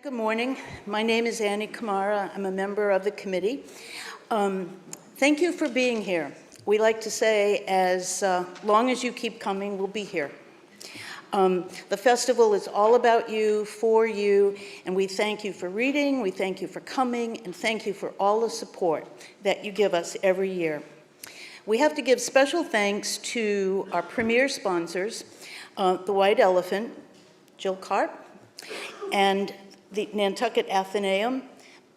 Good morning. My name is Annie Kamara. I'm a member of the committee. Thank you for being here. We like to say, as long as you keep coming, we'll be here. The festival is all about you, for you, and we thank you for reading, we thank you for coming, and thank you for all the support that you give us every year. We have to give special thanks to our premier sponsors, the White Elephant, Jill Karp, and the Nantucket Athenaeum,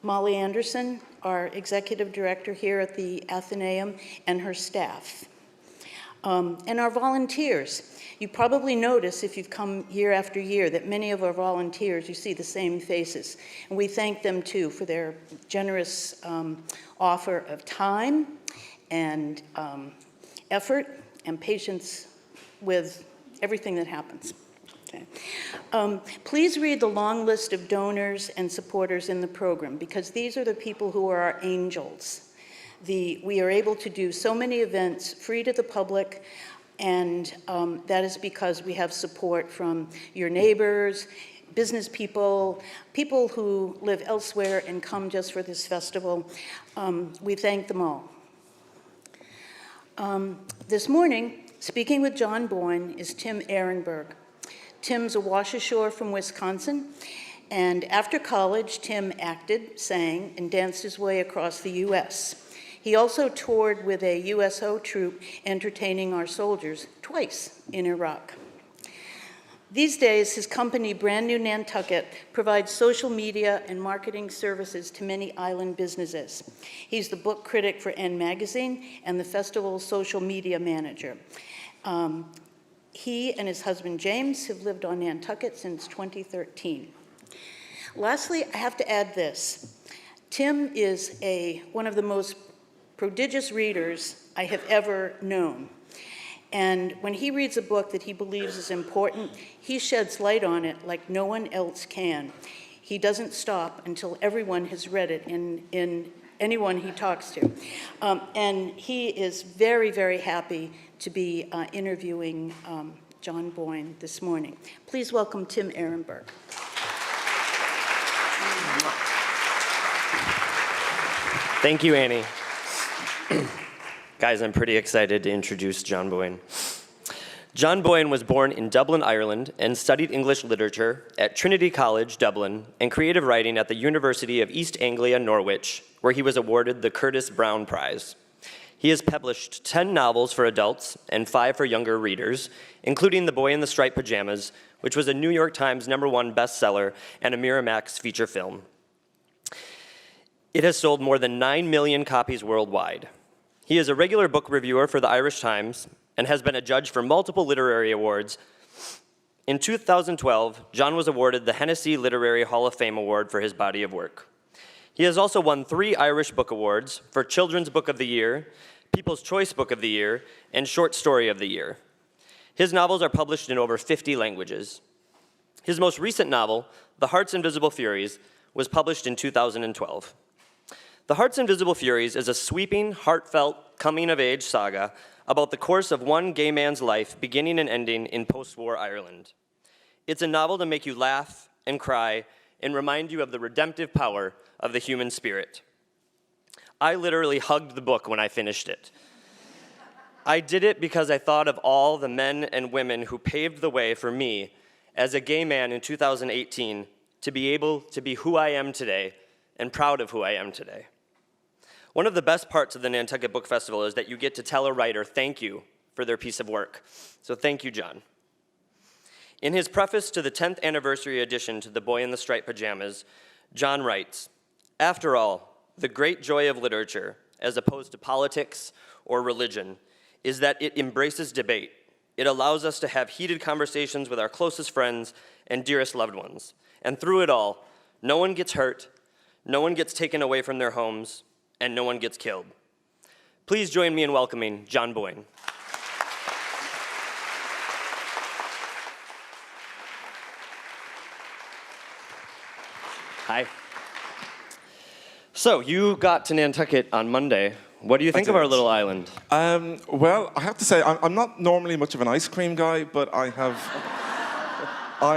Molly Anderson, our executive director here at the Athenaeum, and her staff. And our volunteers. You probably notice, if you've come year after year, that many of our volunteers, you see the same faces. And we thank them, too, for their generous offer of time and effort and patience with everything that happens. Okay. Please read the long list of donors and supporters in the program, because these are the people who are our angels. We are able to do so many events free to the public, and that is because we have support from your neighbors, business people, people who live elsewhere and come just for this festival. We thank them all. This morning, speaking with John Boyne is Tim Ehrenberg. Tim's a wash ashore from Wisconsin, and after college, Tim acted, sang, and danced his way across the U.S. He also toured with a USO troupe entertaining our soldiers twice in Iraq. These days, his company, Brand New Nantucket, provides social media and marketing services to many island businesses. He's the book critic for N Magazine and the festival's social media manager. He and his husband, James, have lived on Nantucket since 2013. Lastly, I have to add this. Tim is one of the most prodigious readers I have ever known. And when he reads a book that he believes is important, he sheds light on it like no one else can. He doesn't stop until everyone has read it in anyone he talks to. And he is very, very happy to be interviewing John Boyne this morning. Please welcome Tim Ehrenberg. Thank you, Annie. Guys, I'm pretty excited to introduce John Boyne. John Boyne was born in Dublin, Ireland, and studied English literature at Trinity College, Dublin, and creative writing at the University of East Anglia, Norwich, where he was awarded the Curtis Brown Prize. He has published 10 novels for adults and 5 for younger readers, including The Boy in the Striped Pajamas, which was a New York Times #1 bestseller and a Miramax feature film. It has sold more than 9 million copies worldwide. He is a regular book reviewer for the Irish Times and has been a judge for multiple literary awards. In 2012, John was awarded the Hennessy Literary Hall of Fame Award for his body of work. He has also won 3 Irish Book Awards for Children's Book of the Year, People's Choice Book of the Year, and Short Story of the Year. His novels are published in over 50 languages. His most recent novel, The Heart's Invisible Furies, was published in 2012. The Heart's Invisible Furies is a sweeping, heartfelt, coming-of-age saga about the course of one gay man's life beginning and ending in post-war Ireland. It's a novel to make you laugh and cry and remind you of the redemptive power of the human spirit. I literally hugged the book when I finished it. I did it because I thought of all the men and women who paved the way for me as a gay man in 2018 to be able to be who I am today and proud of who I am today. One of the best parts of the Nantucket Book Festival is that you get to tell a writer thank you for their piece of work. So thank you, John. In his preface to the 10th anniversary edition to The Boy in the Striped Pajamas, John writes, "After all, the great joy of literature, as opposed to politics or religion, is that it embraces debate. It allows us to have heated conversations with our closest friends and dearest loved ones. And through it all, no one gets hurt, no one gets taken away from their homes, and no one gets killed." Please join me in welcoming John Boyne. Hi. So you got to Nantucket on Monday. What do you think of our little island? Well, I have to say, I'm not normally much of an ice cream guy, but I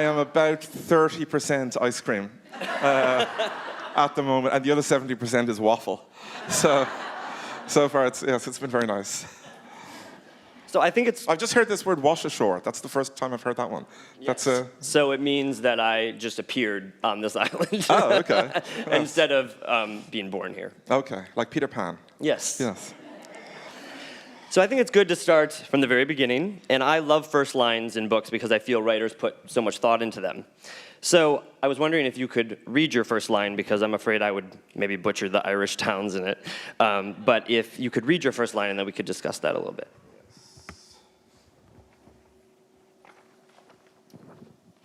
am about 30% ice cream. at the moment, and the other 70% is waffle. So far, it's been very nice. So I think it's... I've just heard this word wash ashore. That's the first time I've heard that one. Yes. So it means that I just appeared on this island. Oh, okay. Instead of being born here. Okay, like Peter Pan. Yes. Yes. So I think it's good to start from the very beginning, and I love first lines in books because I feel writers put so much thought into them. So I was wondering if you could read your first line, because I'm afraid I would maybe butcher the Irish towns in it. But if you could read your first line, and then we could discuss that a little bit.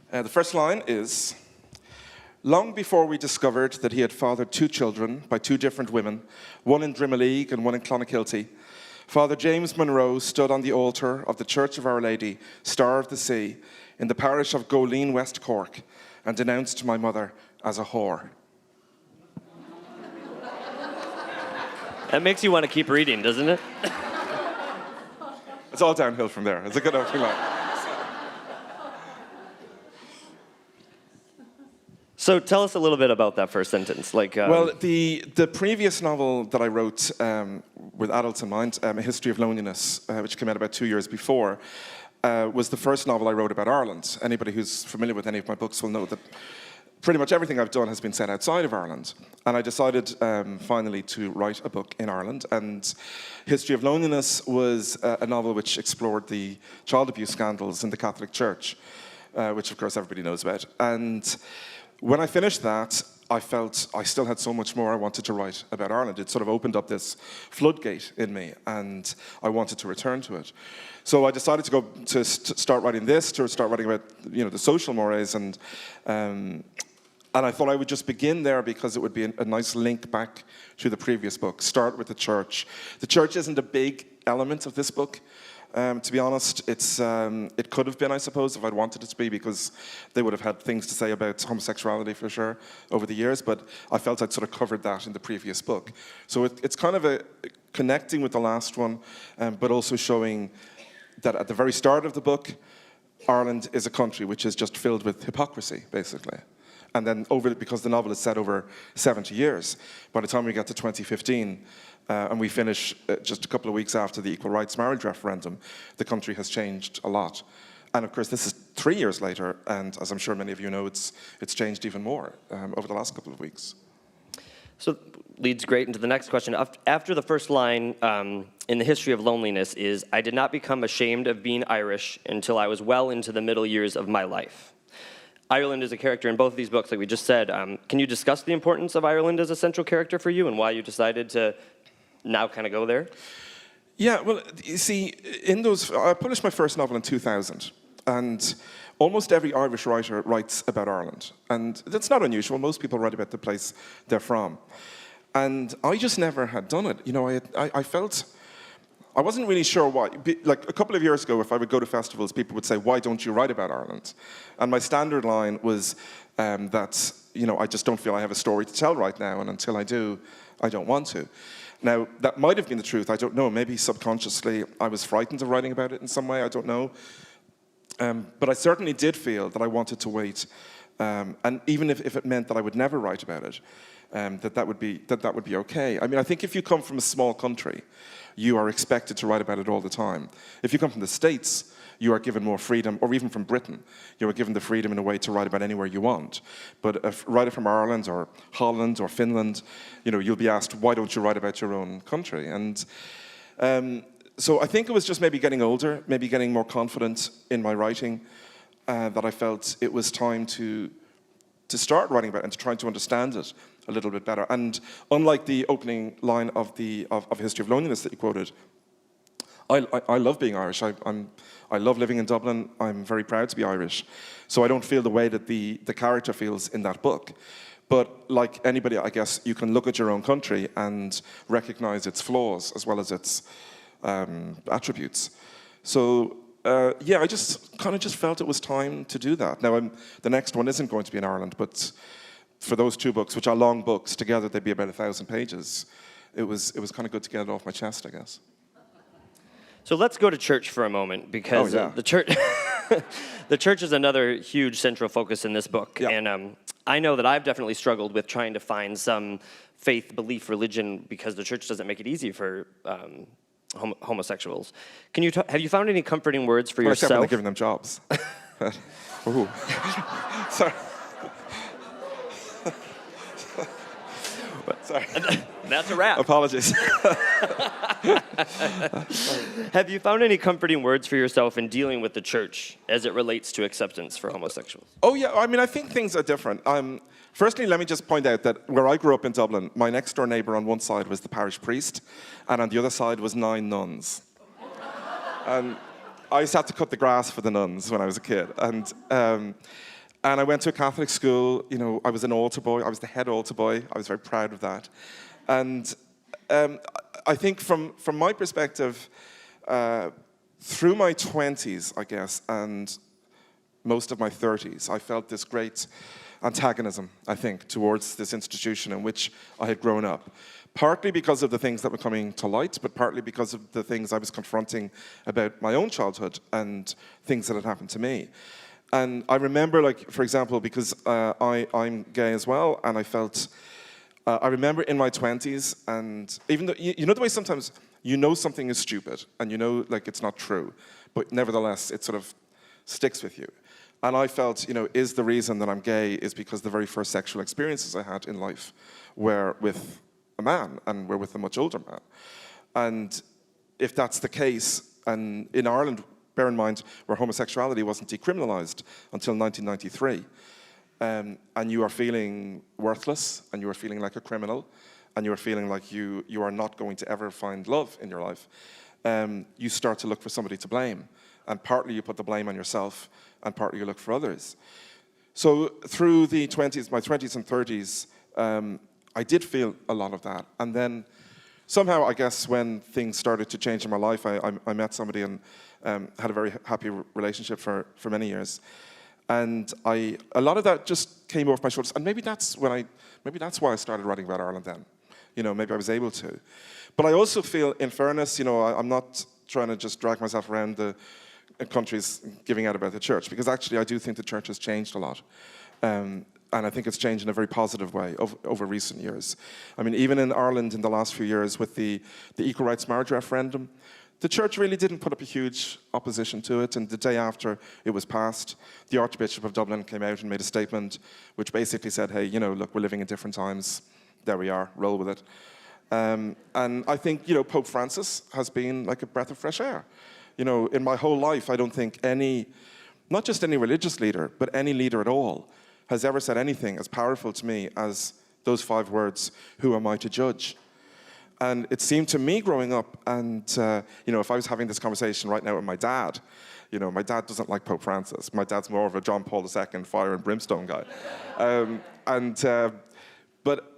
The first line is, long before we discovered that he had fathered 2 children by 2 different women, one in Drimoleague and one in Clonakilty, Father James Monroe stood on the altar of the Church of Our Lady, Star of the Sea, in the parish of Goleen, West Cork, and denounced my mother as a whore. That makes you want to keep reading, doesn't it? It's all downhill from there. It's a good opening line. So tell us a little bit about that first sentence. Well, the previous novel that I wrote with adults in mind, A History of Loneliness, which came out about 2 years before, was the first novel I wrote about Ireland. Anybody who's familiar with any of my books will know that pretty much everything I've done has been set outside of Ireland. And I decided finally to write a book in Ireland. And History of Loneliness was a novel which explored the child abuse scandals in the Catholic Church, which of course everybody knows about. And when I finished that, I felt I still had so much more I wanted to write about Ireland. It sort of opened up this floodgate in me, and I wanted to return to it. So I decided to go to start writing this, to start writing about the social mores, and I thought I would just begin there because it would be a nice link back to the previous book. Start with the church. The church isn't a big element of this book. To be honest, it could have been, I suppose, if I'd wanted it to be, because they would have had things to say about homosexuality for sure over the years, but I felt I'd sort of covered that in the previous book. So it's kind of connecting with the last one, but also showing that at the very start of the book, Ireland is a country which is just filled with hypocrisy, basically. And then because the novel is set over 70 years, by the time we get to 2015, and we finish just a couple of weeks after the equal rights marriage referendum, the country has changed a lot. And of course, this is 3 years later, and as I'm sure many of you know, it's changed even more over the last couple of weeks. So leads great into the next question. After the first line in the History of Loneliness is, I did not become ashamed of being Irish until I was well into the middle years of my life. Ireland is a character in both of these books, like we just said. Can you discuss the importance of Ireland as a central character for you and why you decided to now kind of go there? Yeah, well, you see, I published my first novel in 2000, and almost every Irish writer writes about Ireland. And that's not unusual. Most people write about the place they're from. And I just never had done it. I felt, I wasn't really sure why. Like a couple of years ago, if I would go to festivals, people would say, why don't you write about Ireland? And my standard line was that, I just don't feel I have a story to tell right now, and until I do, I don't want to. Now, that might have been the truth, I don't know. Maybe subconsciously I was frightened of writing about it in some way, I don't know. But I certainly did feel that I wanted to wait, and even if it meant that I would never write about it, that would be okay. I mean, I think if you come from a small country, you are expected to write about it all the time. If you come from the States, you are given more freedom, or even from Britain, you are given the freedom in a way to write about anywhere you want. But a writer from Ireland or Holland or Finland, you'll be asked, why don't you write about your own country? And so I think it was just maybe getting older, maybe getting more confident in my writing, that I felt it was time to start writing about it and to try to understand it a little bit better. And unlike the opening line of History of Loneliness that you quoted, I love being Irish. I love living in Dublin. I'm very proud to be Irish. So I don't feel the way that the character feels in that book. But like anybody, I guess, you can look at your own country and recognize its flaws as well as its attributes. So yeah, I just kind of felt it was time to do that. Now, the next one isn't going to be in Ireland, but for those 2 books, which are long books, together they'd be about 1,000 pages. It was kind of good to get it off my chest, I guess. So let's go to church for a moment, because the church is another huge central focus in this book. Yeah. And I know that I've definitely struggled with trying to find some faith, belief, religion, because the church doesn't make it easy for homosexuals. Have you found any comforting words for Except when yourself? they're giving them jobs. Ooh. Sorry. Sorry. That's a wrap. Apologies. Have you found any comforting words for yourself in dealing with the church as it relates to acceptance for homosexuals? Oh, yeah. I mean, I think things are different. Firstly, let me just point out that where I grew up in Dublin, my next-door neighbour on one side was the parish priest, and on the other side was 9 nuns. And I used to have to cut the grass for the nuns when I was a kid. And I went to a Catholic school. You know, I was an altar boy. I was the head altar boy. I was very proud of that. And I think from my perspective, through my 20s, I guess, and most of my 30s, I felt this great antagonism, I think, towards this institution in which I had grown up. Partly because of the things that were coming to light, but partly because of the things I was confronting about my own childhood and things that had happened to me. And I remember, like, for example, because I'm gay as well, and I felt, I remember in my 20s, and even though, you know the way sometimes you know something is stupid, and you know, like, it's not true, but nevertheless, it sort of sticks with you. And I felt, you know, is the reason that I'm gay is because the very first sexual experiences I had in life were with a man, and were with a much older man. And if that's the case, and in Ireland, bear in mind, where homosexuality wasn't decriminalized until 1993, and you are feeling worthless, and you are feeling like a criminal, and you are feeling like you are not going to ever find love in your life, you start to look for somebody to blame. And partly you put the blame on yourself, and partly you look for others. So through the 20s, my 20s and 30s, I did feel a lot of that. And then somehow, I guess, when things started to change in my life, I met somebody and had a very happy relationship for many years. And a lot of that just came off my shoulders. And maybe that's why I started writing about Ireland then. You know, maybe I was able to. But I also feel, in fairness, you know, I'm not trying to just drag myself around the countries giving out about the church, because actually I do think the church has changed a lot. And I think it's changed in a very positive way over recent years. I mean, even in Ireland in the last few years with the equal rights marriage referendum, the church really didn't put up a huge opposition to it. And the day after it was passed, the Archbishop of Dublin came out and made a statement which basically said, hey, you know, look, we're living in different times. There we are, roll with it. And I think, you know, Pope Francis has been like a breath of fresh air. You know, in my whole life, I don't think not just any religious leader, but any leader at all, has ever said anything as powerful to me as those 5 words, who am I to judge? And it seemed to me growing up, and you know, if I was having this conversation right now with my dad, you know, my dad doesn't like Pope Francis. My dad's more of a John Paul II fire and brimstone guy. But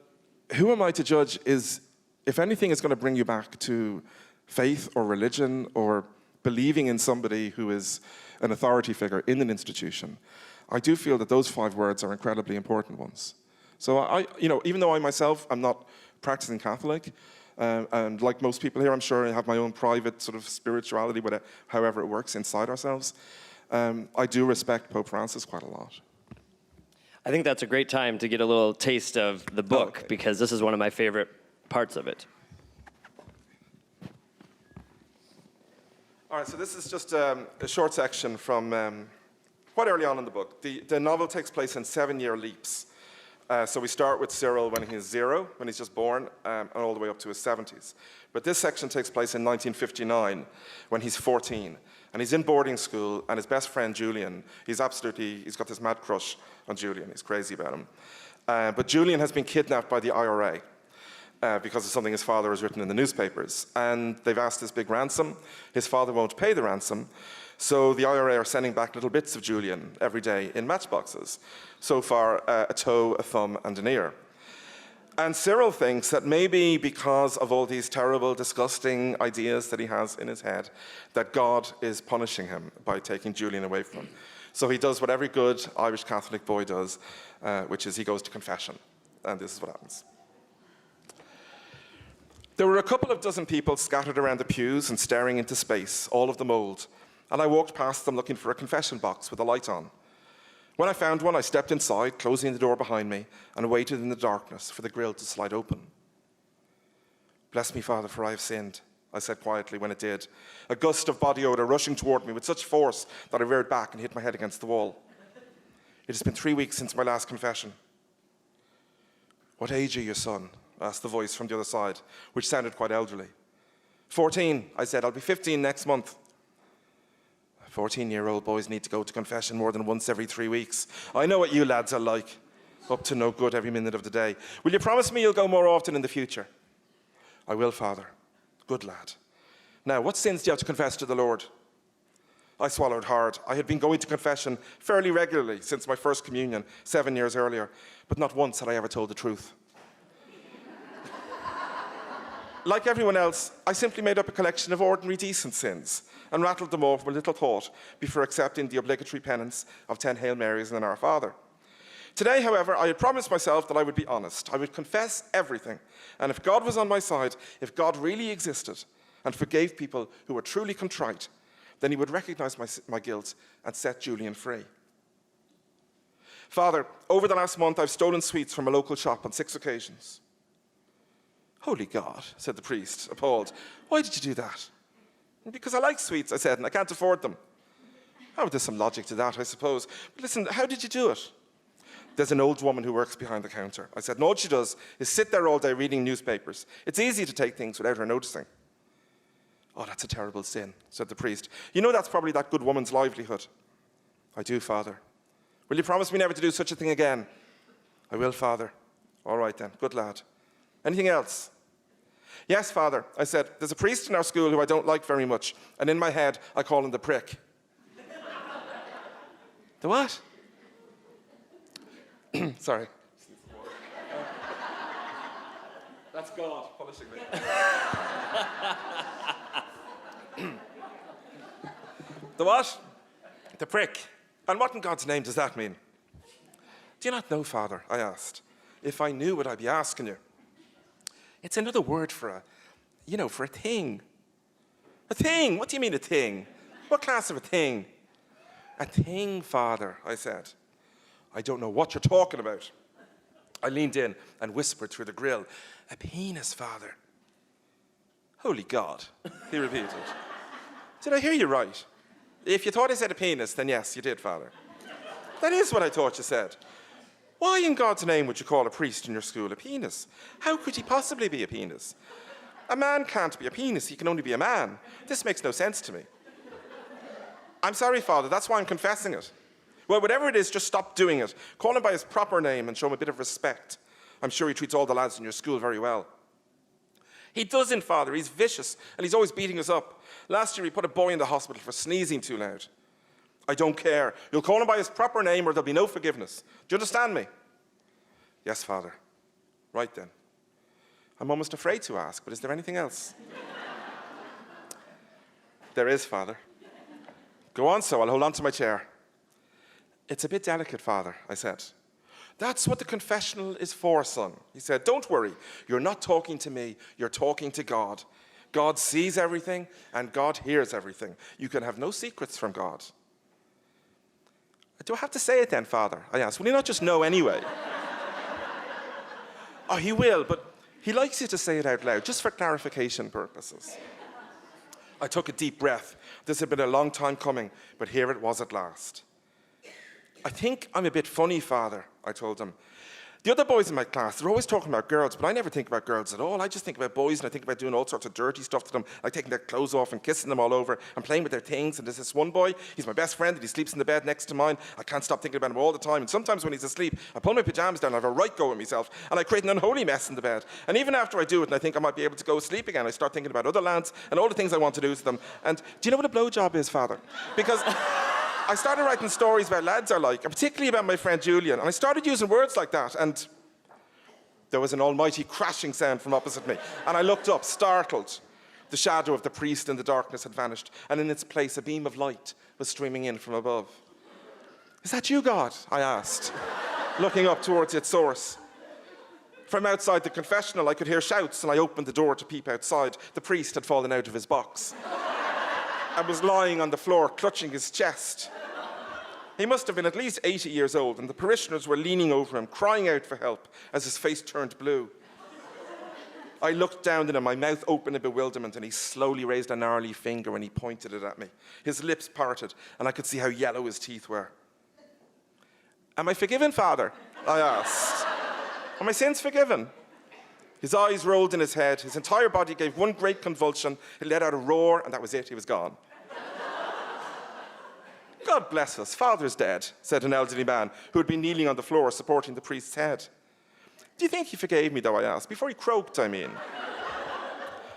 who am I to judge is, if anything is going to bring you back to faith or religion or believing in somebody who is an authority figure in an institution, I do feel that those 5 words are incredibly important ones. So you know, even though I myself, I'm not practicing Catholic, and like most people here, I'm sure I have my own private sort of spirituality, whatever, however it works inside ourselves, I do respect Pope Francis quite a lot. I think that's a great time to get a little taste of the book, because this is one of my favorite parts of it. All right, so this is just a short section from quite early on in the book. The novel takes place in 7-year leaps. So we start with Cyril when he's 0, when he's just born, and all the way up to his 70s. But this section takes place in 1959, when he's 14. And he's in boarding school, and his best friend, Julian, he's got this mad crush on Julian. He's crazy about him. But Julian has been kidnapped by the IRA because of something his father has written in the newspapers. And they've asked this big ransom. His father won't pay the ransom. So the IRA are sending back little bits of Julian every day in matchboxes. So far, a toe, a thumb, and an ear. And Cyril thinks that maybe because of all these terrible, disgusting ideas that he has in his head, that God is punishing him by taking Julian away from him. So he does what every good Irish Catholic boy does, which is he goes to confession. And this is what happens. There were a couple of dozen people scattered around the pews and staring into space, all of them old. And I walked past them looking for a confession box with a light on. When I found one, I stepped inside, closing the door behind me, and waited in the darkness for the grill to slide open. "Bless me, Father, for I have sinned," I said quietly when it did, a gust of body odor rushing toward me with such force that I reared back and hit my head against the wall. "It has been 3 weeks since my last confession." "What age are you, son?" asked the voice from the other side, which sounded quite elderly. 14, I said. "I'll be 15 next month." 14-year-old boys need to go to confession more than once every 3 weeks. I know what you lads are like. Up to no good every minute of the day. "Will you promise me you'll go more often in the future?" "I will, Father." "Good lad. Now, what sins do you have to confess to the Lord?" I swallowed hard. I had been going to confession fairly regularly since my first communion 7 years earlier, but not once had I ever told the truth. Like everyone else, I simply made up a collection of ordinary decent sins and rattled them off with little thought before accepting the obligatory penance of 10 Hail Marys and an Our Father. Today, however, I had promised myself that I would be honest. I would confess everything. And if God was on my side, if God really existed and forgave people who were truly contrite, then he would recognize my guilt and set Julian free. "Father, over the last month, I've stolen sweets from a local shop on 6 occasions. "Holy God," said the priest, appalled. "Why did you do that?" "Because I like sweets," I said, "and I can't afford them." "Oh, there's some logic to that, I suppose. But listen, how did you do it?" "There's an old woman who works behind the counter," I said, "and all she does is sit there all day reading newspapers. It's easy to take things without her noticing." "Oh, that's a terrible sin," said the priest. "You know that's probably that good woman's livelihood." "I do, Father." "Will you promise me never to do such a thing again?" "I will, Father." "All right then, good lad. Anything else?" "Yes, Father," I said. "There's a priest in our school who I don't like very much, and in my head, I call him the prick." "The what?" Sorry. That's God punishing me. "The what?" "The prick. And what in God's name does that mean?" "Do you not know, Father?" I asked. "If I knew, would I be asking you?" "It's another word for for a thing." "A thing? What do you mean a thing? What class of a thing?" "A thing, Father," I said. "I don't know what you're talking about." I leaned in and whispered through the grill, "A penis, Father." "Holy God," he repeated. "Did I hear you right? If you thought I said a penis, then yes, you did, Father." "That is what I thought you said. Why in God's name would you call a priest in your school a penis? How could he possibly be a penis? A man can't be a penis, he can only be a man. This makes no sense to me." "I'm sorry, Father, that's why I'm confessing it." "Well, whatever it is, just stop doing it. Call him by his proper name and show him a bit of respect. I'm sure he treats all the lads in your school very well." "He doesn't, Father. He's vicious, and he's always beating us up. Last year, he put a boy in the hospital for sneezing too loud." "I don't care. You'll call him by his proper name or there'll be no forgiveness. Do you understand me?" "Yes, Father." "Right then. I'm almost afraid to ask, but is there anything else?" "There is, Father." "Go on, so I'll hold on to my chair." "It's a bit delicate, Father," I said. "That's what the confessional is for, son," he said. "Don't worry. You're not talking to me. You're talking to God. God sees everything, and God hears everything. You can have no secrets from God." "Do I have to say it then, Father?" I asked. "Will he not just know anyway?" "Oh, he will, but he likes you to say it out loud, just for clarification purposes." I took a deep breath. This had been a long time coming, but here it was at last. "I think I'm a bit funny, Father," I told him. "The other boys in my class, they're always talking about girls, but I never think about girls at all. I just think about boys, and I think about doing all sorts of dirty stuff to them, like taking their clothes off and kissing them all over and playing with their things. And there's this one boy, he's my best friend, and he sleeps in the bed next to mine. I can't stop thinking about him all the time. And sometimes when he's asleep, I pull my pajamas down, I have a right go at myself, and I create an unholy mess in the bed. And even after I do it, and I think I might be able to go to sleep again, I start thinking about other lads and all the things I want to do to them. And do you know what a blowjob is, Father? Because I started writing stories about lads I like, and particularly about my friend Julian, and I started using words like that, and there was an almighty crashing sound from opposite me, and I looked up, startled. The shadow of the priest in the darkness had vanished, and in its place a beam of light was streaming in from above. "Is that you, God?" I asked, looking up towards its source. From outside the confessional, I could hear shouts, and I opened the door to peep outside. The priest had fallen out of his box and was lying on the floor, clutching his chest. He must have been at least 80 years old, and the parishioners were leaning over him, crying out for help as his face turned blue. I looked down at him, my mouth open in bewilderment, and he slowly raised a gnarly finger and he pointed it at me. His lips parted, and I could see how yellow his teeth were. "Am I forgiven, Father?" I asked. "Are my sins forgiven?" His eyes rolled in his head. His entire body gave one great convulsion. He let out a roar, and that was it. He was gone. "God bless us, Father's dead," said an elderly man who had been kneeling on the floor supporting the priest's head. "Do you think he forgave me, though?" I asked. "Before he croaked, I mean."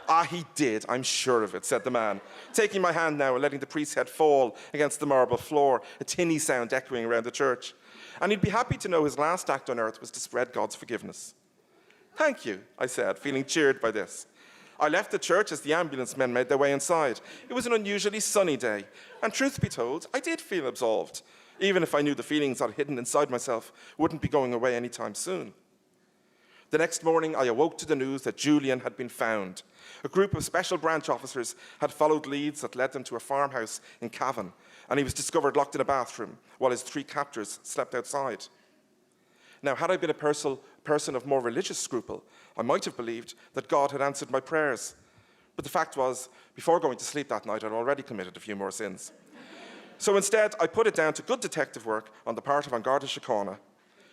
"Ah, he did, I'm sure of it," said the man, taking my hand now and letting the priest's head fall against the marble floor, a tinny sound echoing around the church. "And he'd be happy to know his last act on earth was to spread God's forgiveness." "Thank you," I said, feeling cheered by this. I left the church as the ambulance men made their way inside. It was an unusually sunny day, and truth be told, I did feel absolved, even if I knew the feelings I'd hidden inside myself wouldn't be going away anytime soon. The next morning, I awoke to the news that Julian had been found. A group of special branch officers had followed leads that led them to a farmhouse in Cavan, and he was discovered locked in a bathroom while his 3 captors slept outside. Now, had I been a person of more religious scruple, I might have believed that God had answered my prayers. But the fact was, before going to sleep that night, I'd already committed a few more sins. So instead, I put it down to good detective work on the part of An Garda Síochána.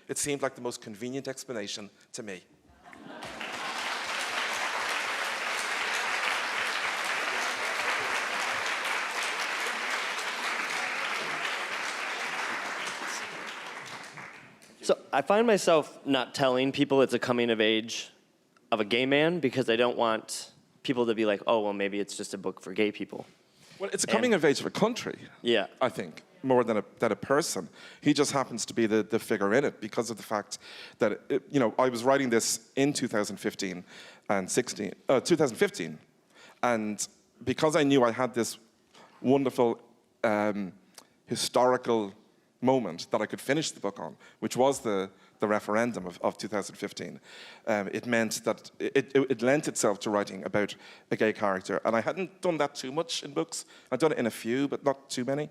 It seemed like the most convenient explanation to me. So I find myself not telling people it's a coming of age of a gay man because I don't want people to be like, oh, well, maybe it's just a book for gay people. Well, it's a coming of age of a country, Yeah. I think, more than a person. He just happens to be the figure in it because of the fact that, I was writing this in 2015 and 2015. And because I knew I had this wonderful historical moment that I could finish the book on, which was the referendum of 2015. It meant that it lent itself to writing about a gay character. And I hadn't done that too much in books. I'd done it in a few, but not too many.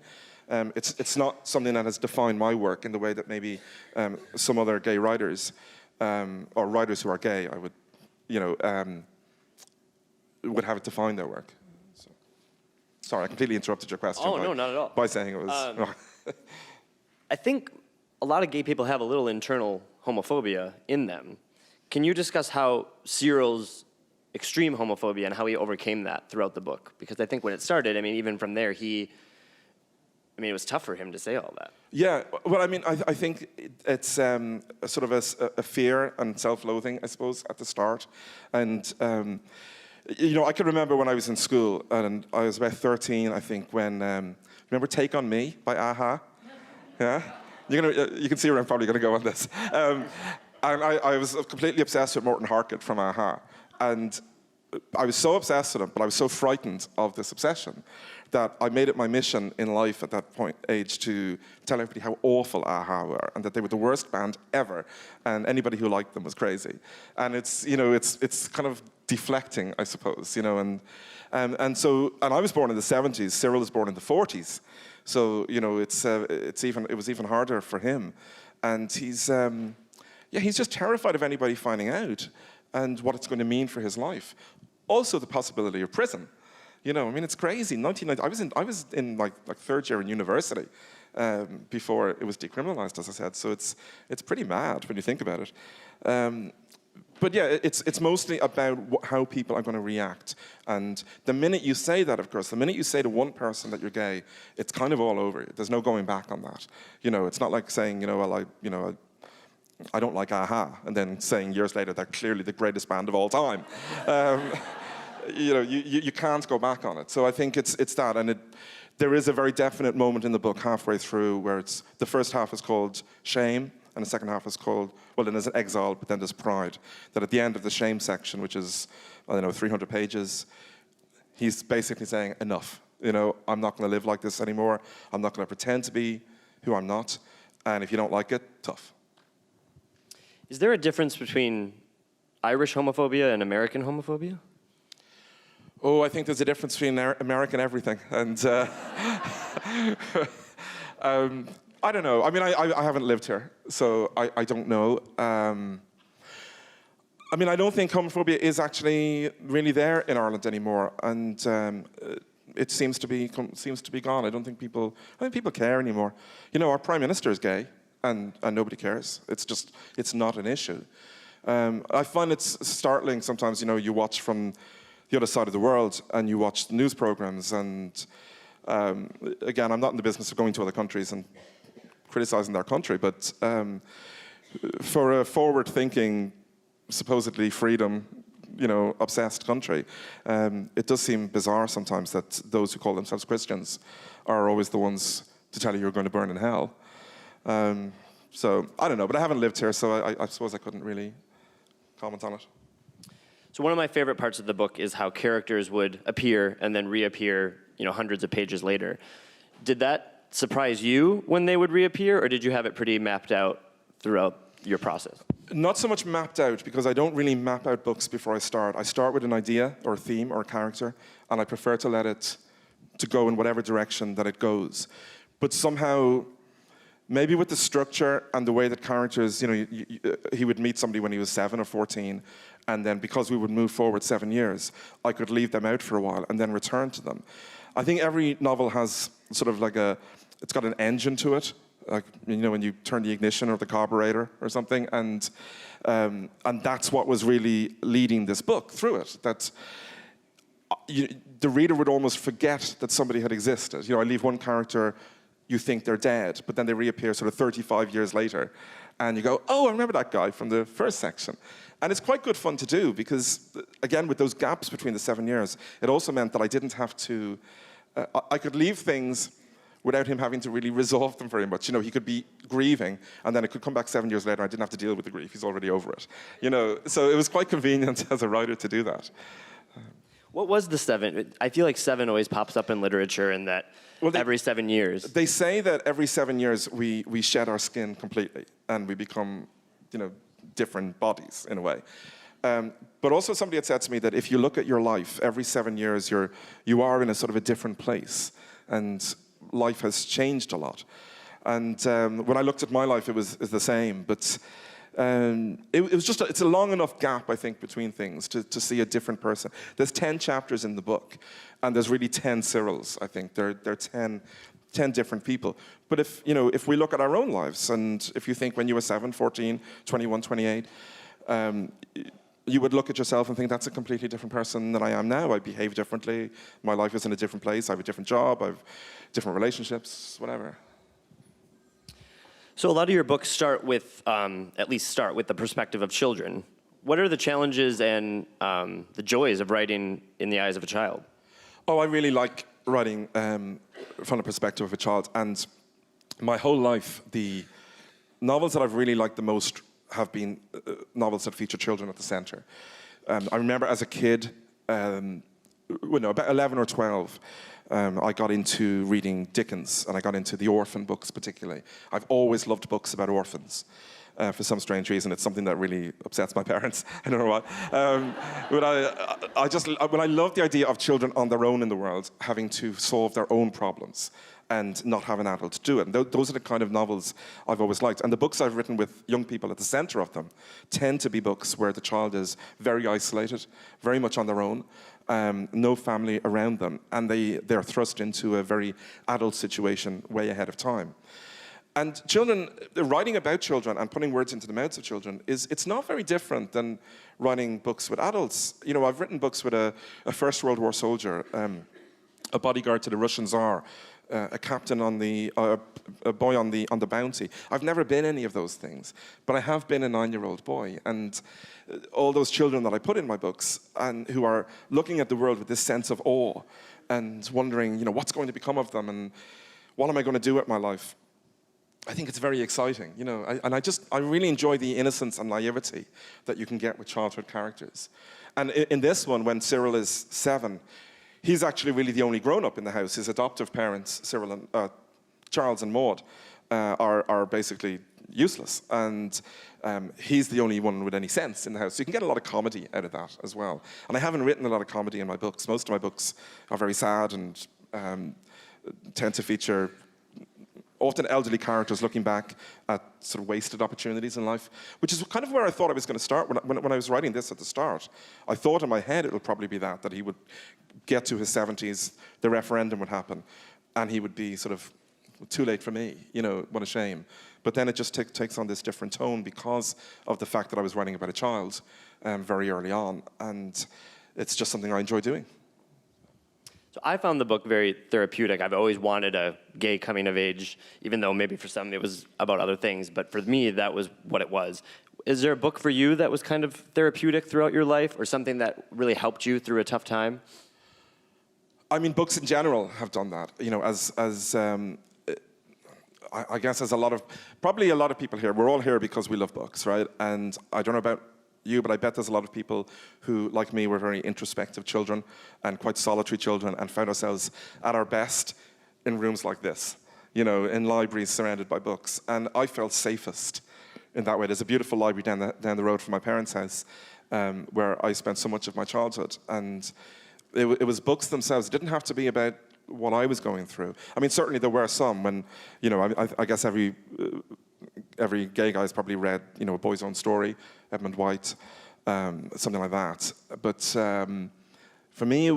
It's not something that has defined my work in the way that maybe some other gay writers, or writers who are gay, I would, would have it define their work. So, sorry, I completely interrupted your question. Oh, no, not at all. By saying it was... I think a lot of gay people have a little internal homophobia in them. Can you discuss how Cyril's extreme homophobia and how he overcame that throughout the book? Because I think when it started, even from there, it was tough for him to say all that. Yeah, well, I think it's sort of a fear and self-loathing, I suppose, at the start. And, I can remember when I was in school, and I was about 13, I think, when, remember Take On Me by a-ha? Yeah? You can see where I'm probably going to go on this. And I was completely obsessed with Morton Harket from a-ha. And I was so obsessed with him, but I was so frightened of this obsession that I made it my mission in life at that age to tell everybody how awful a-ha were and that they were the worst band ever, and anybody who liked them was crazy. And it's kind of deflecting, I suppose, and I was born in the 70s. Cyril was born in the 40s. So it was even harder for him, and he's just terrified of anybody finding out and what it's going to mean for his life. Also, the possibility of prison. It's crazy. 1990, I was in like third year in university before it was decriminalized, as I said. So it's pretty mad when you think about it. But yeah, it's mostly about how people are going to react. And the minute you say that, of course, the minute you say to one person that you're gay, it's kind of all over. There's no going back on that. It's not like saying, I don't like a-ha, and then saying years later they're clearly the greatest band of all time. You can't go back on it. So I think it's that, and there is a very definite moment in the book halfway through where the first half is called Shame, and the second half is called, well, then there's an Exile, but then there's Pride. That at the end of the Shame section, which is, 300 pages, he's basically saying, enough. I'm not going to live like this anymore. I'm not going to pretend to be who I'm not. And if you don't like it, tough. Is there a difference between Irish homophobia and American homophobia? Oh, I think there's a difference between American everything. And I don't know. I mean, I haven't lived here, so I don't know. I mean, I don't think homophobia is actually really there in Ireland anymore, and it seems to be gone. I don't think people care anymore. You know, our prime minister is gay, and nobody cares. It's not an issue. I find it's startling sometimes. You know, you watch from the other side of the world, and you watch the news programs, and again, I'm not in the business of going to other countries and criticizing their country, but for a forward-thinking, supposedly freedom, you know, obsessed country, it does seem bizarre sometimes that those who call themselves Christians are always the ones to tell you you're going to burn in hell. So I don't know, but I haven't lived here, so I suppose I couldn't really comment on it. So one of my favorite parts of the book is how characters would appear and then reappear, you know, hundreds of pages later. Did that surprise you when they would reappear, or did you have it pretty mapped out throughout your process? Not so much mapped out, because I don't really map out books before I start. I start with an idea or a theme or a character, and I prefer to let it to go in whatever direction that it goes. But somehow, maybe with the structure and the way that characters, you know, he would meet somebody when he was 7 or 14, and then because we would move forward 7 years, I could leave them out for a while and then return to them. I think every novel has sort of like it's got an engine to it, like, you know, when you turn the ignition or the carburetor or something, and that's what was really leading this book through it. That the reader would almost forget that somebody had existed. You know, I leave one character, you think they're dead, but then they reappear sort of 35 years later, and you go, oh, I remember that guy from the first section. And it's quite good fun to do, because, again, with those gaps between the 7 years, it also meant that I didn't have to, I could leave things without him having to really resolve them very much. You know, he could be grieving, and then it could come back 7 years later, and I didn't have to deal with the grief. He's already over it. You know, so it was quite convenient as a writer to do that. What was the 7? I feel like 7 always pops up in literature, and that every 7 years. They say that every 7 years we shed our skin completely, and we become, you know, different bodies in a way. But also somebody had said to me that if you look at your life, every 7 years you are in a sort of a different place, and life has changed a lot. And when I looked at my life, it was the same, but it was just it's a long enough gap, I think, between things to see a different person. There's 10 chapters in the book, and there's really 10 Cyrils. I think there are 10 different people. But if we look at our own lives, and if you think when you were 7, 14, 21, 28, you would look at yourself and think, that's a completely different person than I am now. I behave differently. My life is in a different place. I have a different job. I have different relationships, whatever. So a lot of your books start with the perspective of children. What are the challenges and the joys of writing in the eyes of a child? Oh, I really like writing from the perspective of a child. And my whole life, the novels that I've really liked the most have been novels that feature children at the center. I remember as a kid, about 11 or 12, I got into reading Dickens, and I got into the orphan books particularly. I've always loved books about orphans. For some strange reason, it's something that really upsets my parents. I don't know why. But I love the idea of children on their own in the world, having to solve their own problems and not have an adult do it. And those are the kind of novels I've always liked. And the books I've written with young people at the center of them tend to be books where the child is very isolated, very much on their own, no family around them, and they're thrust into a very adult situation way ahead of time. And children, writing about children and putting words into the mouths of children, it's not very different than writing books with adults. You know, I've written books with a First World War soldier, a bodyguard to the Russian Tsar, a captain on a boy on the Bounty. I've never been any of those things, but I have been a 9-year-old boy. And all those children that I put in my books, and who are looking at the world with this sense of awe and wondering, you know, what's going to become of them and what am I going to do with my life? I think it's very exciting, you know, I really enjoy the innocence and naivety that you can get with childhood characters. And in this one, when Cyril is 7, he's actually really the only grown-up in the house. His adoptive parents, Charles and Maud, are basically useless, and he's the only one with any sense in the house. So you can get a lot of comedy out of that as well. And I haven't written a lot of comedy in my books. Most of my books are very sad and tend to feature often elderly characters looking back at sort of wasted opportunities in life, which is kind of where I thought I was going to start when I was writing this at the start. I thought in my head it would probably be that he would get to his 70s, the referendum would happen, and he would be sort of too late for me, what a shame. But then it just takes on this different tone because of the fact that I was writing about a child very early on, and it's just something I enjoy doing. So I found the book very therapeutic. I've always wanted a gay coming of age, even though maybe for some it was about other things, but for me that was what it was. Is there a book for you that was kind of therapeutic throughout your life, or something that really helped you through a tough time? I mean, books in general have done that. I guess as probably a lot of people here, we're all here because we love books, right? And I don't know about you, but I bet there's a lot of people who, like me, were very introspective children and quite solitary children and found ourselves at our best in rooms like this, in libraries surrounded by books. And I felt safest in that way. There's a beautiful library down the road from my parents' house where I spent so much of my childhood. And it was books themselves. It didn't have to be about what I was going through. I mean, certainly there were some when, I guess every gay guy's probably read, A Boy's Own Story, Edmund White, something like that. But for me,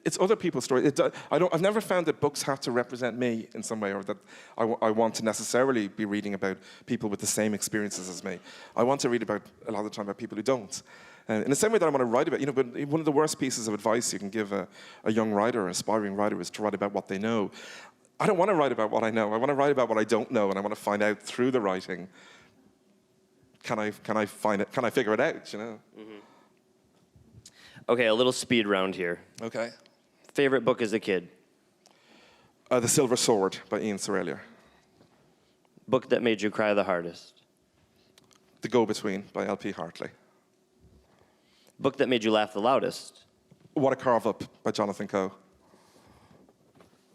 it's other people's stories. I've never found that books have to represent me in some way, or that I want to necessarily be reading about people with the same experiences as me. I want to read a lot of the time about people who don't. In the same way that I want to write about, but one of the worst pieces of advice you can give a young writer, an aspiring writer, is to write about what they know. I don't want to write about what I know. I want to write about what I don't know, and I want to find out through the writing. Can I find it? Can I figure it out? Mm-hmm. Okay, a little speed round here. Okay. Favorite book as a kid? The Silver Sword by Ian Serraillier. Book that made you cry the hardest? The Go-Between by L.P. Hartley. Book that made you laugh the loudest? What a Carve Up by Jonathan Coe.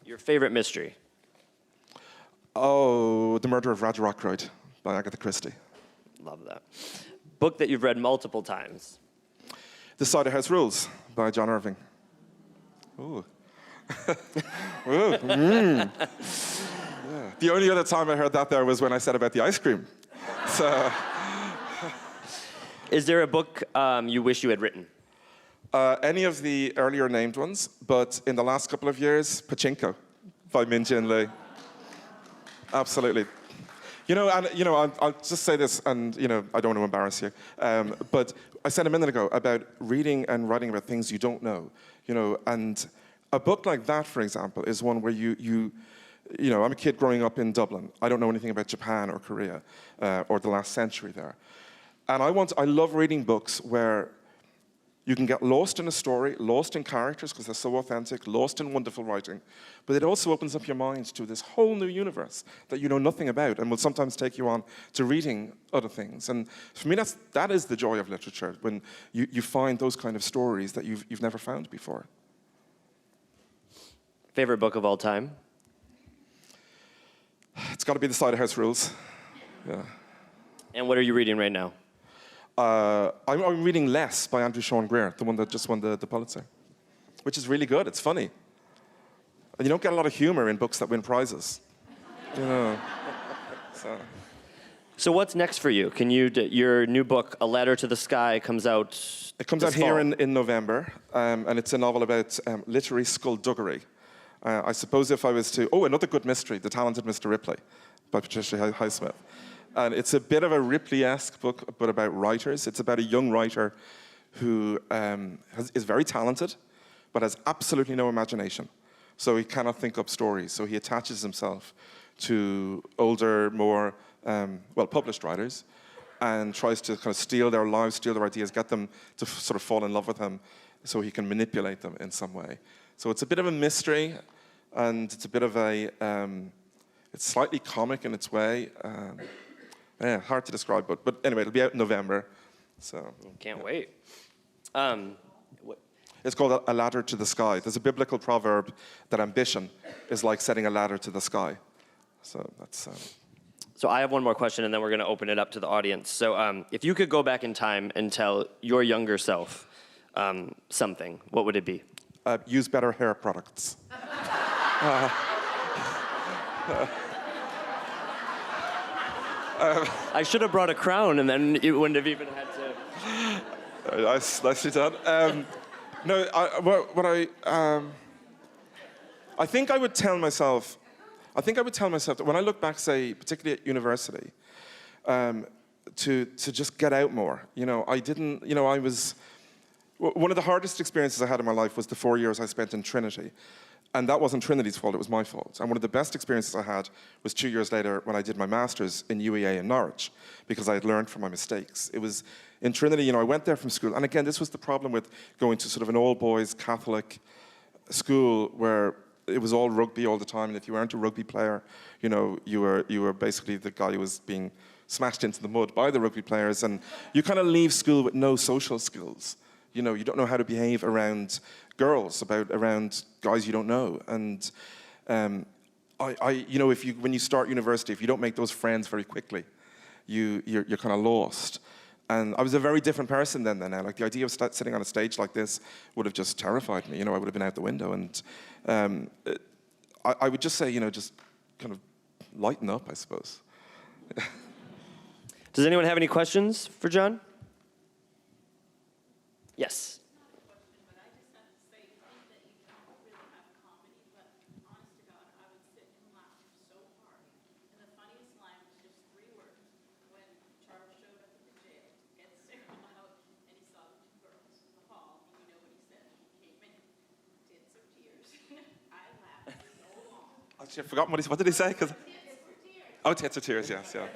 Your favorite mystery? Oh, The Murder of Roger Ackroyd by Agatha Christie. Love that. Book that you've read multiple times? The Cider House Rules by John Irving. Ooh. Ooh. Mm. Yeah. The only other time I heard that there was when I said about the ice cream. So. Is there a book you wish you had written? Any of the earlier named ones, but in the last couple of years, Pachinko by Min Jin Lee. Absolutely. I'll just say this, and I don't want to embarrass you, but I said a minute ago about reading and writing about things you don't know, and a book like that, for example, is one where I'm a kid growing up in Dublin. I don't know anything about Japan or Korea or the last century there. And I love reading books where you can get lost in a story, lost in characters because they're so authentic, lost in wonderful writing, but it also opens up your mind to this whole new universe that you know nothing about and will sometimes take you on to reading other things. And for me, that is the joy of literature, when you find those kind of stories that you've never found before. Favorite book of all time? It's got to be The Cider House Rules. Yeah. And what are you reading right now? I'm reading Less by Andrew Sean Greer, the one that just won the Pulitzer, which is really good. It's funny. And you don't get a lot of humor in books that win prizes. So what's next for you? Your new book, A Ladder to the Sky, comes out It comes out here in November, and it's a novel about literary skullduggery. I suppose if I was to... Oh, another good mystery, The Talented Mr. Ripley by Patricia Highsmith. And it's a bit of a Ripley-esque book, but about writers. It's about a young writer who is very talented, but has absolutely no imagination. So he cannot think up stories. So he attaches himself to older, more published writers, and tries to kind of steal their lives, steal their ideas, get them to sort of fall in love with him, so he can manipulate them in some way. So it's a bit of a mystery, and it's a bit of a... it's slightly comic in its way. Hard to describe, but anyway, it'll be out in November. So can't wait. It's called A Ladder to the Sky. There's a biblical proverb that ambition is like setting a ladder to the sky. So that's... So I have one more question, and then we're going to open it up to the audience. So if you could go back in time and tell your younger self something, what would it be? Use better hair products. I should have brought a crown, and then you wouldn't have even had to. Nicely done. No, I think I would tell myself that when I look back, say, particularly at university, to just get out more. One of the hardest experiences I had in my life was the 4 years I spent in Trinity. And that wasn't Trinity's fault, it was my fault. And one of the best experiences I had was 2 years later when I did my master's in UEA in Norwich, because I had learned from my mistakes. It was in Trinity, I went there from school. And again, this was the problem with going to sort of an all-boys Catholic school where it was all rugby all the time. And if you weren't a rugby player, you were basically the guy who was being smashed into the mud by the rugby players. And you kind of leave school with no social skills. You don't know how to behave around girls, around guys you don't know. And when you start university, if you don't make those friends very quickly, you're kind of lost. And I was a very different person then than now. Like the idea of sitting on a stage like this would have just terrified me. I would have been out the window. And I would just say, just kind of lighten up, I suppose. Does anyone have any questions for John? Yes. I've forgotten what did he say? Oh, tits or tears, yes, yeah.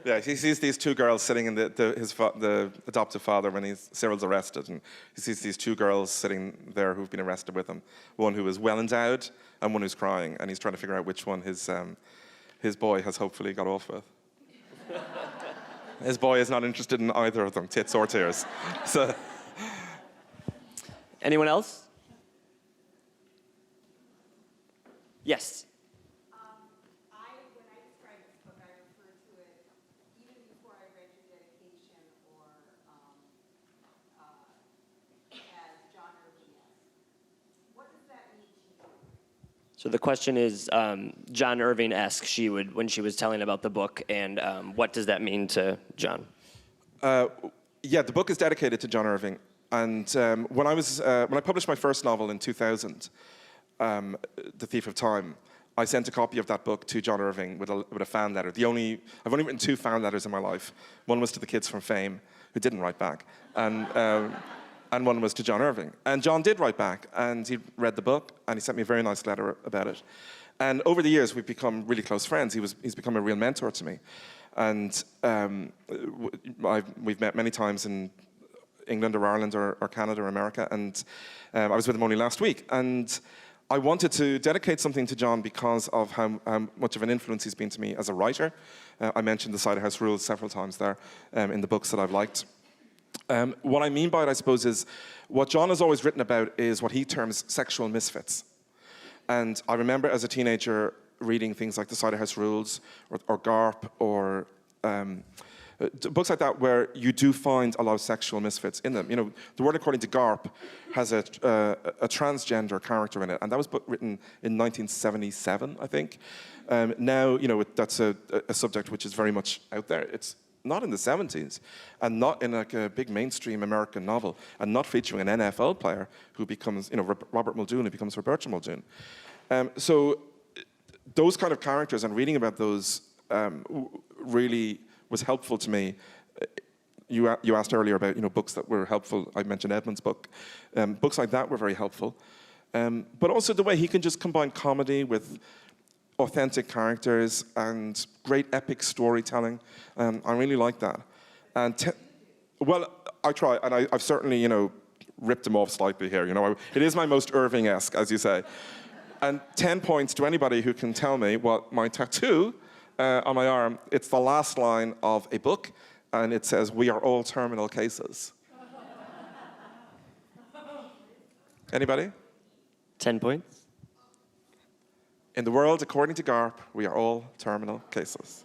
Yeah, he sees these two girls sitting in the adoptive father when Cyril's arrested, and he sees these two girls sitting there who've been arrested with him. One who is well endowed and one who's crying, and he's trying to figure out which one his boy has hopefully got off with. His boy is not interested in either of them, tits or tears. So, anyone else? Yes. So the question is, John Irving-esque, when she was telling about the book, and what does that mean to John? Yeah, the book is dedicated to John Irving. And when I published my first novel in 2000, The Thief of Time, I sent a copy of that book to John Irving with a fan letter. I've only written 2 fan letters in my life. One was to the kids from Fame, who didn't write back, and one was to John Irving. And John did write back, and he read the book, and he sent me a very nice letter about it. And over the years, we've become really close friends. He's become a real mentor to me. And we've met many times in England or Ireland or Canada or America, and I was with him only last week. And I wanted to dedicate something to John because of how much of an influence he's been to me as a writer. I mentioned the Cider House Rules several times there in the books that I've liked. What I mean by it, I suppose, is what John has always written about is what he terms sexual misfits. And I remember as a teenager reading things like the Cider House Rules or GARP or books like that where you do find a lot of sexual misfits in them. The World According to GARP has a transgender character in it, and that was written in 1977, I think. Now, that's a subject which is very much out there. It's not in the 70s, and not in like a big mainstream American novel, and not featuring an NFL player who becomes, Robert Muldoon, who becomes Roberta Muldoon. So those kind of characters and reading about those really was helpful to me. You asked earlier about books that were helpful. I mentioned Edmund's book. Books like that were very helpful. But also the way he can just combine comedy with authentic characters and great epic storytelling. I really like that. And well, I try, and I've certainly ripped him off slightly here. It is my most Irving-esque, as you say. And 10 points to anybody who can tell me what my tattoo on my arm, it's the last line of a book, and it says, "We are all terminal cases." Anybody? 10 points. In the world, according to GARP, we are all terminal cases.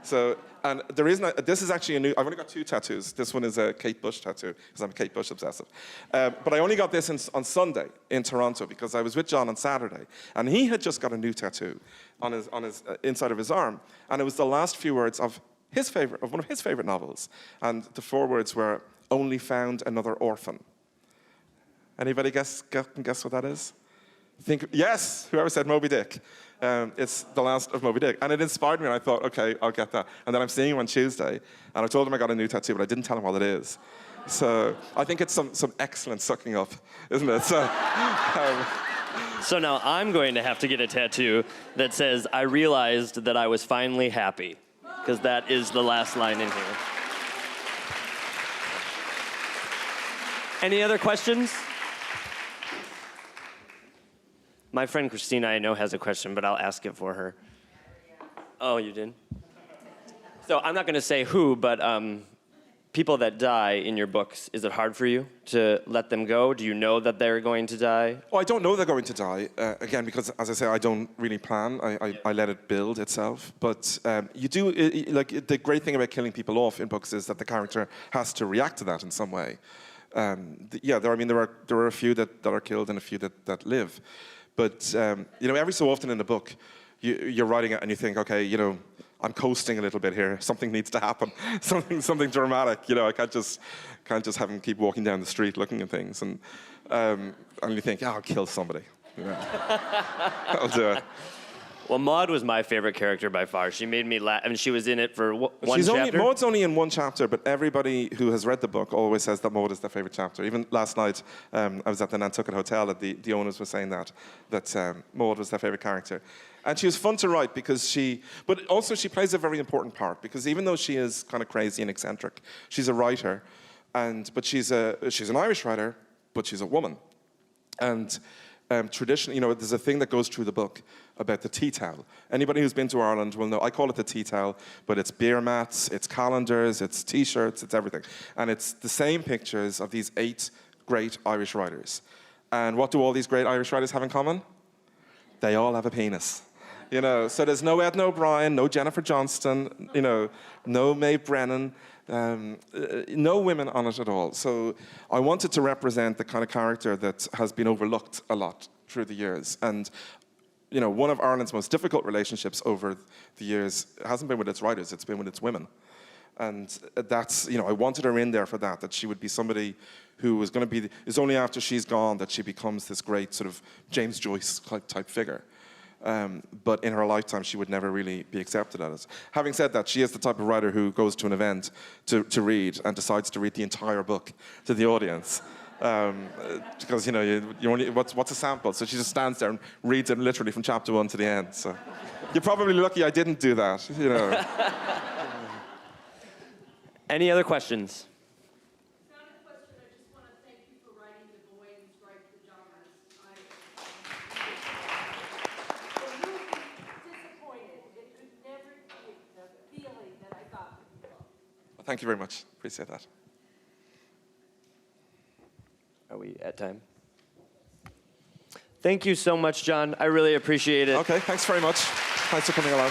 So, and the reason this is actually I've only got 2 tattoos. This one is a Kate Bush tattoo, because I'm a Kate Bush obsessive. But I only got this on Sunday in Toronto, because I was with John on Saturday, and he had just got a new tattoo on his inside of his arm, and it was the last few words of one of his favorite novels. And the forewords were, "Only found another orphan." Anybody can guess what that is? Yes, whoever said Moby Dick. It's the last of Moby Dick. And it inspired me, and I thought, okay, I'll get that. And then I'm seeing him on Tuesday, and I told him I got a new tattoo, but I didn't tell him what it is. So I think it's some excellent sucking up, isn't it? So now I'm going to have to get a tattoo that says, "I realized that I was finally happy," because that is the last line in here. Any other questions? My friend Christina, I know, has a question, but I'll ask it for her. Oh, you did? So I'm not going to say who, but people that die in your books, is it hard for you to let them go? Do you know that they're going to die? Well, I don't know they're going to die, again, because, as I say, I don't really plan. I let it build itself. But you do, like, the great thing about killing people off in books is that the character has to react to that in some way. There are a few that are killed and a few that live. But, every so often in the book, you're writing it and you think, okay, I'm coasting a little bit here. Something needs to happen. Something dramatic. I can't just have him keep walking down the street looking at things. And you think, I'll kill somebody. I'll do it. Well, Maud was my favorite character by far. She made me laugh. I mean, she was in it for one chapter. Maud's only in one chapter, but everybody who has read the book always says that Maud is their favorite chapter. Even last night, I was at the Nantucket Hotel, and the owners were saying that Maud was their favorite character. And she was fun to write but also she plays a very important part, because even though she is kind of crazy and eccentric, she's a writer, but she's an Irish writer, but she's a woman. And traditionally, there's a thing that goes through the book about the tea towel. Anybody who's been to Ireland will know, I call it the tea towel, but it's beer mats, it's calendars, it's T-shirts, it's everything. And it's the same pictures of these 8 great Irish writers. And what do all these great Irish writers have in common? They all have a penis. So there's no Edna O'Brien, no Jennifer Johnston, no Maeve Brennan, no women on it at all. So I wanted to represent the kind of character that has been overlooked a lot through the years. And one of Ireland's most difficult relationships over the years hasn't been with its writers, it's been with its women. And that's, I wanted her in there for that she would be somebody who was going to be, it's only after she's gone that she becomes this great sort of James Joyce type figure. But in her lifetime, she would never really be accepted as it. Having said that, she is the type of writer who goes to an event to read and decides to read the entire book to the audience. Because, you only, what's a sample? So she just stands there and reads it literally from chapter 1 to the end. So you're probably lucky I didn't do that, Any other questions? Thank you very much. Appreciate that. Are we at time? Thank you so much, John. I really appreciate it. Okay, thanks very much. Thanks for coming along.